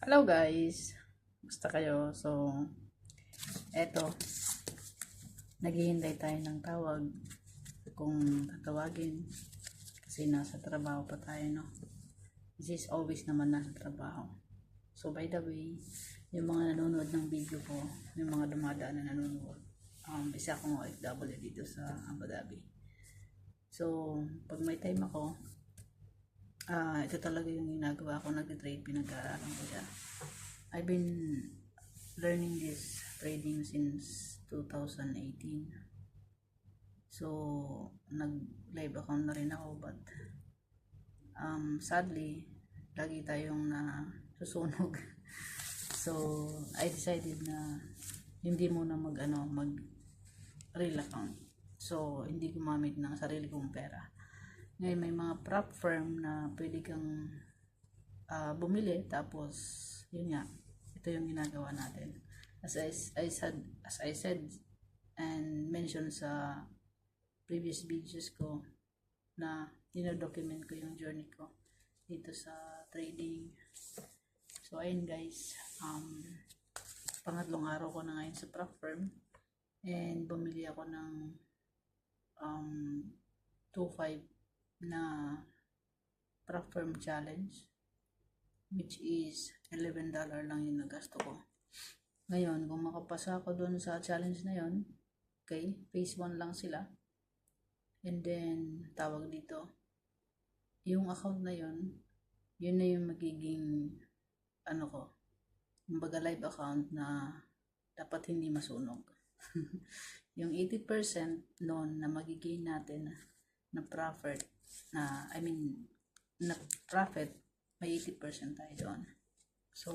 Hello guys, basta kayo. So, eto, naghihintay tayo ng tawag kung tatawagin kasi nasa trabaho pa tayo, no? This is always naman nasa trabaho. So, by the way, yung mga nanonood ng video ko, yung mga dumadaan na nanonood, isa akong OFW dito sa Abu Dhabi. So, pag may time ako, ito talaga yung ginagawa ko, nag-trade, pinag-aaralan ko siya. I've been learning this trading since 2018. So, nag-live account na rin ako, but sadly, lagi tayong susunog. So, I decided na hindi muna mag real account. So, hindi gumamit ng sarili kong pera. Ngayon, may mga prop firm na pwede kang bumili, tapos yun nga, ito yung ginagawa natin. As I said and mentioned sa previous videos ko, na dino-document ko yung journey ko dito sa trading. So ayun guys, pangatlong araw ko na ngayon sa prop firm, and bumili ako ng 2.5 na prop firm challenge, which is $11 lang yung nagasto ko. Ngayon, kung makapasa ako doon sa challenge na yon, okay, phase 1 lang sila. And then, tawag dito, yung account na yon, yun na yung magiging, kumbaga live account na dapat hindi masunog. Yung 80% noon na magiging natin na profit, na profit, may 80% tayo doon. So,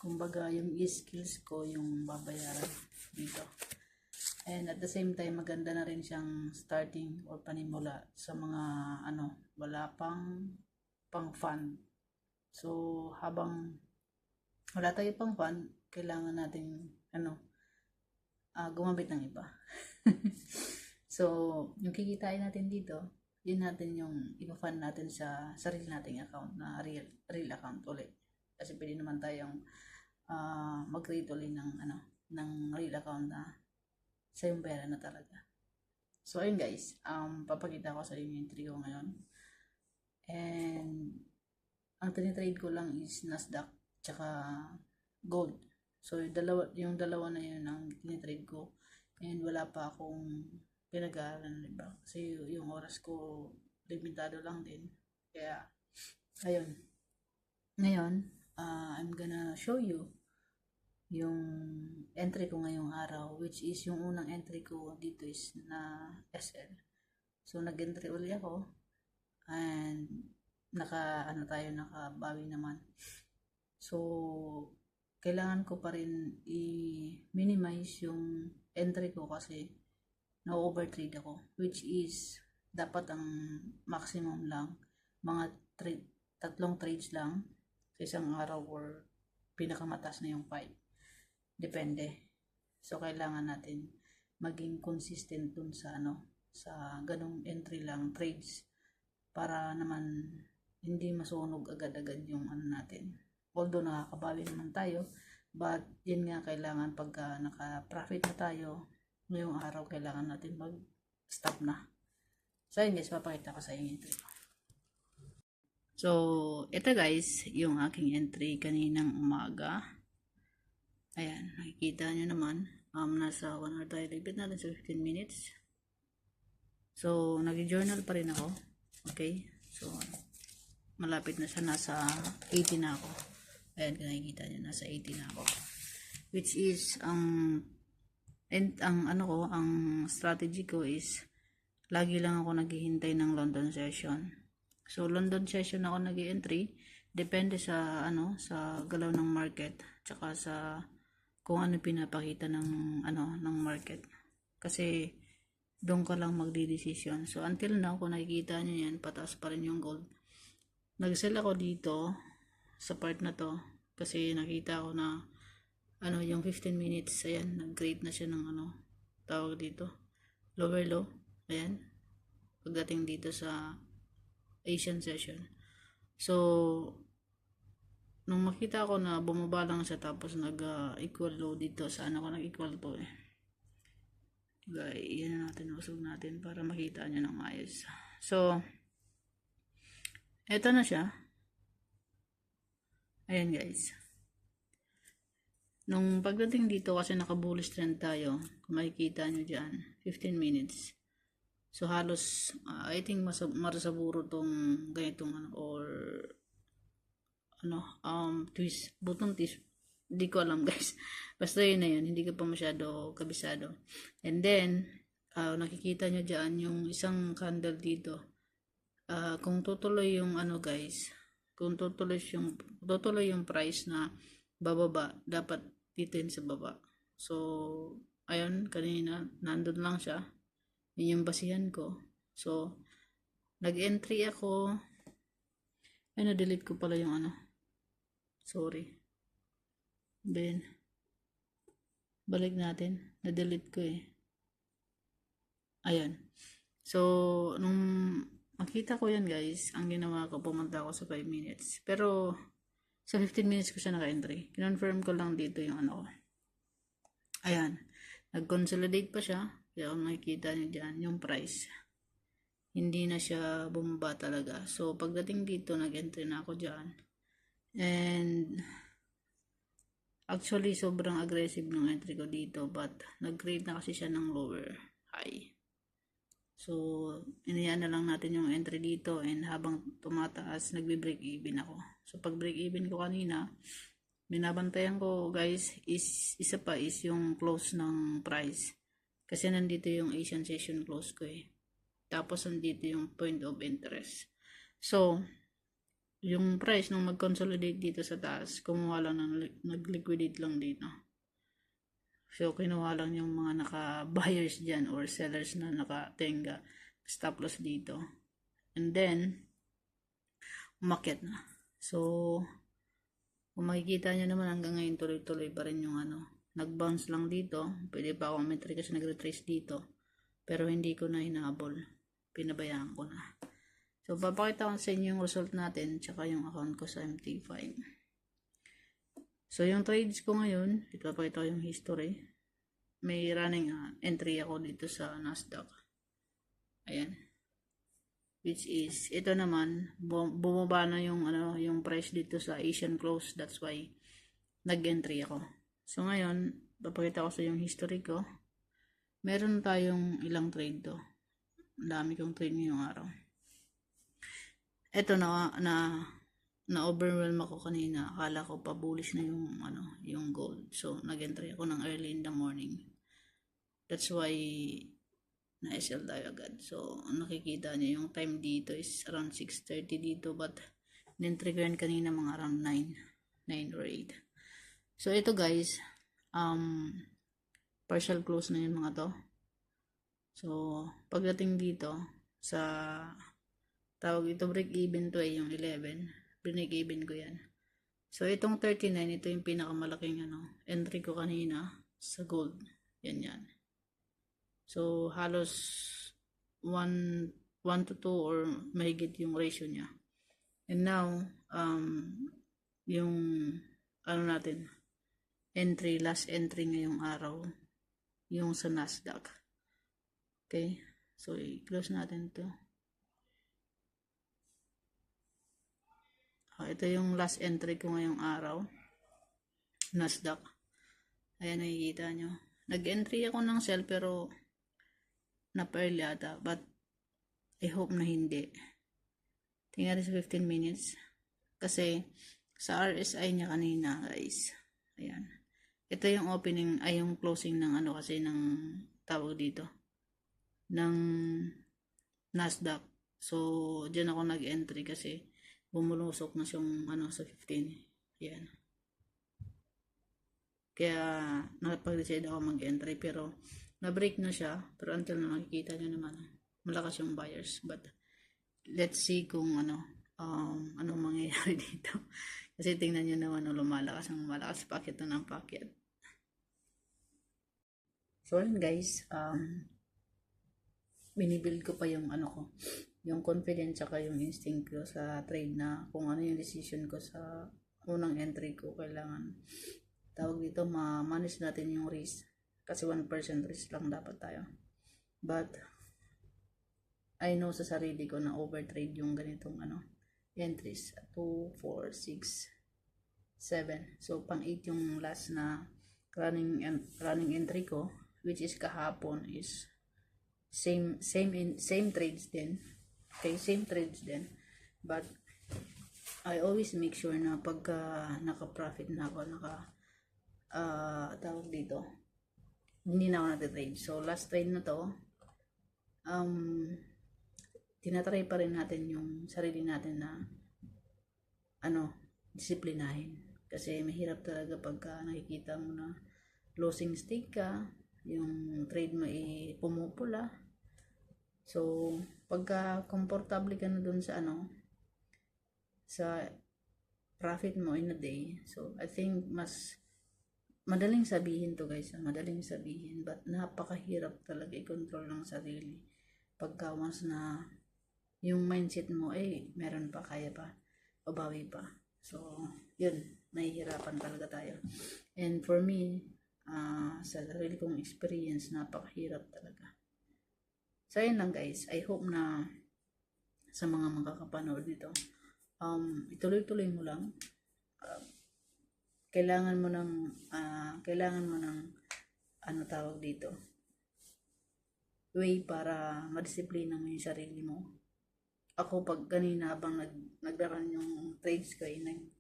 kumbaga, yung skills ko yung babayaran dito. And at the same time, maganda na rin siyang starting or panimula sa mga, wala pang fund. So, habang wala tayo pang fund, kailangan natin, gumamit ng iba. So, yung kikitain natin dito, yun natin yung ipa-fund natin sa sarili nating account na real account ulit. Kasi pwede naman tayong mag-create ulit ng real account na sa yung pera na talaga. So ayun guys, papakita ko sa inyo yung entry ko ngayon. And ang tinitrade ko lang is Nasdaq tsaka gold. So yung dalawa na yun ang tinitrade ko, and wala pa akong pinag-aaralan na iba kasi yung oras ko limitado lang din. Kaya ayun, ngayon I'm gonna show you yung entry ko ngayong araw, which is yung unang entry ko dito is na SL. So nag-entry ulit ako, and nakabawi naman. So kailangan ko pa rin i-minimize yung entry ko kasi na-overtrade ako, which is dapat ang maximum lang mga tatlong trades lang sa isang araw, or pinakamataas na yung 5, depende. So kailangan natin maging consistent dun sa sa ganong entry lang trades, para naman hindi masunog agad-agad yung natin. Although nakakabawi naman tayo, but yun nga, kailangan pagka naka-profit na tayo ngayong araw, kailangan natin mag-stop na. So yun guys, papakita ko sa inyo ito. So ito guys, yung aking entry kaninang umaga. Ayan, nakikita nyo naman, nasa 1 hour tayo, libit natin sa 15 minutes. So nag-journal pa rin ako. Okay, so malapit na siya, nasa 80 na ako. Ayan, nakikita nyo, nasa 80 na ako, which is ang strategy ko is lagi lang ako naghihintay ng London session. So London session ako nag-entry, depende sa sa galaw ng market, tsaka sa kung ano pinapakita ng ng market, kasi doon ka lang magdidesisyon. So until now, kung nakikita niyo yan, pataas pa rin yung gold. Nag-sell ako dito sa part na to kasi nakita ko na yung 15 minutes, ayan, nag-create na siya ng tawag dito, lower low. Ayan, pagdating dito sa Asian session. So nung nakikita ko na bumaba lang siya tapos nag-equal low dito. Saan ako nag-equal to eh. Guys, yan natin, usog natin para makita nyo ng ayos. So, eto na siya. Ayan guys. Nung pagdating dito kasi naka-bullish trend tayo, kung makikita nyo dyan, 15 minutes. So, halos, I think marasaburo tong ganitong ano, or twist, button twist. Hindi ko alam guys. Basta yun na yun, hindi ko pa masyado kabisado. And then, nakikita nyo dyan yung isang candle dito. Kung tutuloy yung ano guys, kung tutuloy yung price na bababa, dapat dito yun sa baba. So, ayun, kanina, nandun lang siya. Yun yung basihan ko. So, nag-entry ako. Ay, na-delete ko pala yung ano. Sorry. Then, balik natin. Na-delete ko eh. Ayan. So, nung makita ko yan guys, ang ginawa ko, pumunta ako sa 5 minutes. Pero, sa 15 minutes ko siya naka-entry. Kinonfirm ko lang dito yung ano ko. Ayan. Nag-consolidate pa siya. Kaya kung makikita nyo dyan, yung price. Hindi na siya bumaba talaga. So, pagdating dito, nag-entry na ako dyan. And, actually, sobrang aggressive ng entry ko dito. But, nag-create na kasi siya ng lower high. So, inayaan na lang natin yung entry dito. And habang tumataas, nagbe-break even ako. So, pag break even ko kanina, binabantayan ko guys, isa pa is yung close ng price. Kasi nandito yung Asian session close ko eh. Tapos, nandito yung point of interest. So, yung price nung mag-consolidate dito sa taas, kumuha lang nag-liquidate lang dito. So, kinuha lang yung mga naka-buyers dyan or sellers na naka-tenga. Stop loss dito. And then, umakyat na. So, kung makikita nyo naman hanggang ngayon, tuloy-tuloy pa rin yung ano. Nag-bounce lang dito. Pwede pa akong umentry kasi nag-retrace dito. Pero hindi ko na hinabol. Pinabayaan ko na. So, papakita ko sa inyo yung result natin tsaka yung account ko sa MT5. So, yung trades ko ngayon, ito papakita ko yung history. May running entry ako dito sa Nasdaq. Ayan. Which is, ito naman, bumaba na yung, yung price dito sa Asian close. That's why, nag-entry ako. So, ngayon, papakita ko sa yung history ko. Meron tayong ilang trade to. Ang dami kong trade ngayong araw. Ito na overwhelm ako kanina. Akala ko pa bullish na yung yung gold. So nag-entry ako ng early in the morning. That's why na-sell tayo agad. So nakikita niyo yung time dito is around 6:30 dito, but in-entry ko yan kanina mga around 9 or 8. So ito guys, partial close na yung mga to. So pagdating dito sa tawag ito break even to yung 11. Break even ko yan. So, itong 39, ito yung pinakamalaking entry ko kanina sa gold. Yan. So, halos 1 to 2 or mahigit yung ratio niya. And now, yung natin, last entry ngayong araw, yung sa Nasdaq. Okay? So, i-close natin to. Ito yung last entry ko ngayong araw. Nasdaq. Ayan, nakikita nyo. Nag-entry ako ng sell pero na-pearl yata. But I hope na hindi. Tingnan sa 15 minutes. Kasi sa RSI niya kanina guys. Ayan. Ito yung opening, ay yung closing ng kasi ng tawag dito. Ng Nasdaq. So, dyan ako nag-entry kasi bumulusok na siyang sa 15. Yan. Kaya napag-decide ako mag-entry pero na-break na siya. Pero until na makikita nyo naman malakas yung buyers. But let's see kung anong mangyayari dito. Kasi tingnan nyo naman lumalakas ang malakas packet na ng packet. So yun guys, binibuild ko pa yung yung confidence saka yung instinct ko sa trade na kung ano yung decision ko sa unang entry ko, kailangan tawag dito, ma-manage natin yung risk. Kasi 1% risk lang dapat tayo. But, I know sa sarili ko na overtrade yung ganitong entries. 2, 4, 6, 7. So, pang 8 yung last na running entry ko, which is kahapon, is same trades din. Okay, same trades din. But, I always make sure na pagka naka-profit na ako, tawag dito, hindi na ako nag-trade. So, last trade na to, tinatry pa rin natin yung sarili natin na disiplinahin. Kasi mahirap talaga pagka nakikita mo na losing stake ka, yung trade mo pumupula. So, pagka komportable ka na dun sa sa profit mo in a day, so I think mas madaling sabihin to guys, madaling sabihin, but napakahirap talaga i-control ng sarili pagka once na yung mindset mo meron pa, kaya pa, babawi pa. So yun, nahihirapan talaga tayo. And for me, sa sarili kong experience, napakahirap talaga. So yun lang guys, I hope na sa mga makakapanood nito, ituloy-tuloy mo lang. Kailangan mo ng tawag dito, way para madisiplina mo yung sarili mo. Ako pag kanina habang nagdaran yung trades ko,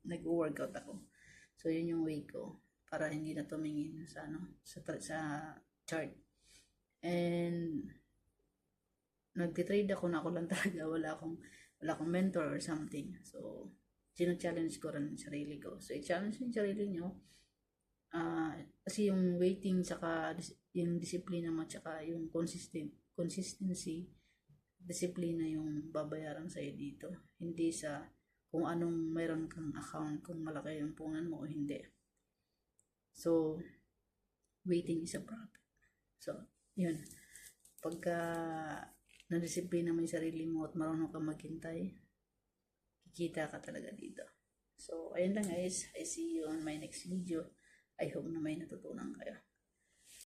nag-workout ako. So yun yung way ko para hindi na tumingin sa sa chart. And nagtitrade ako na ako lang talaga, wala akong mentor or something. So challenge ko rin yung sarili ko. So i-challenge yung sarili nyo. Kasi yung waiting saka yung disiplina mo saka yung consistency, disiplina yung babayaran sa'yo dito. Hindi sa kung anong mayroon kang account, kung malaki yung punan mo o hindi. So, waiting is a profit. So, yun. Pagka nadisiplina mo yung sarili mo at marunong kang maghintay, kikita ka talaga dito. So, ayun lang guys. I see you on my next video. I hope na may natutunan kayo.